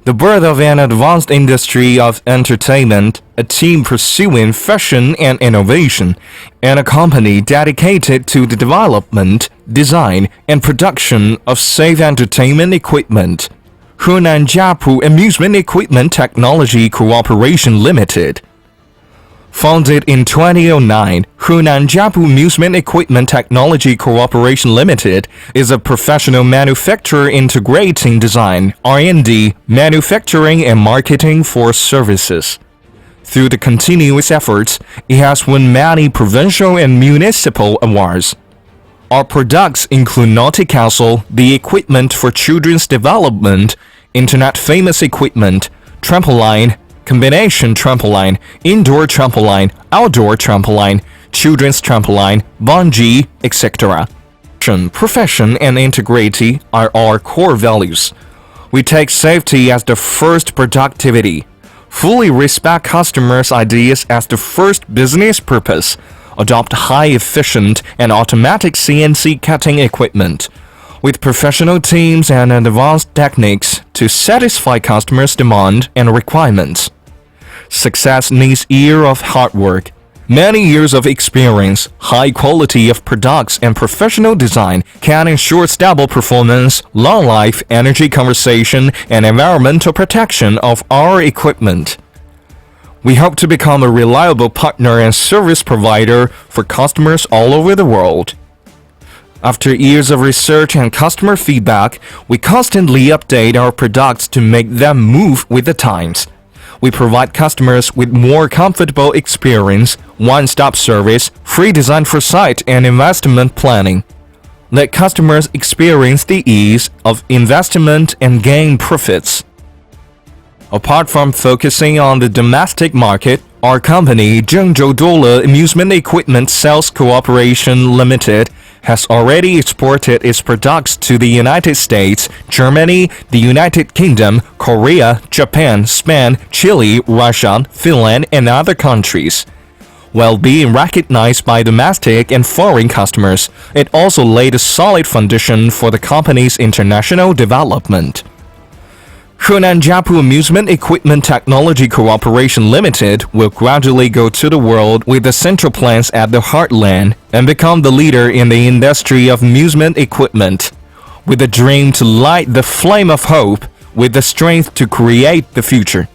The birth of an advanced industry of entertainment, a team pursuing fashion and innovation, and a company dedicated to the development, design, and production of safe entertainment equipment. Hunan Jiapu Amusement Equipment Technology Cooperation Limited. Founded in 2009, Hunan Jiapu Amusement Equipment Technology Cooperation Limited is a professional manufacturer integrating design, R&D, manufacturing and marketing for services. Through the continuous efforts, it has won many provincial and municipal awards. Our products include Naughty Castle, the equipment for children's development, internet-famous equipment, trampoline, combination trampoline, indoor trampoline, outdoor trampoline, children's trampoline, bungee, etc. Profession and integrity are our core values. We take safety as the first productivity, fully respect customers' ideas as the first business purpose, adopt high-efficient and automatic CNC cutting equipment, with professional teams and advanced techniques to satisfy customers' demand and requirements. Success needs years of hard work, many years of experience, high quality of products, and professional design can ensure stable performance, long life, energy conservation, and environmental protection of our equipment. We hope to become a reliable partner and service provider for customers all over the world. After years of research and customer feedback, we constantly update our products to make them move with the times. We provide customers with more comfortable experience, one-stop service, free design for site and investment planning. Let customers experience the ease of investment and gain profits. Apart from focusing on the domestic market, our company, Zhengzhou Amusement Equipment Sales Cooperation Limited, has already exported its products to the United States, Germany, the United Kingdom, Korea, Japan, Spain, Chile, Russia, Finland, and other countries. While being recognized by domestic and foreign customers, it also laid a solid foundation for the company's international development. Hunan Jiapu Amusement Equipment Technology Cooperation Limited will gradually go to the world with the central plants at the heartland and become the leader in the industry of amusement equipment. With a dream to light the flame of hope, with the strength to create the future.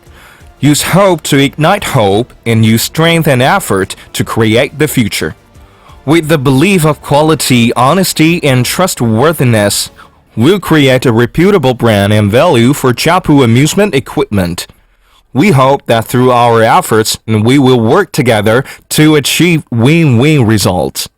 Use hope to ignite hope and use strength and effort to create the future. With the belief of quality, honesty, and trustworthiness, we'll create a reputable brand and value for Jiapu Amusement Equipment. We hope that through our efforts, we will work together to achieve win-win results.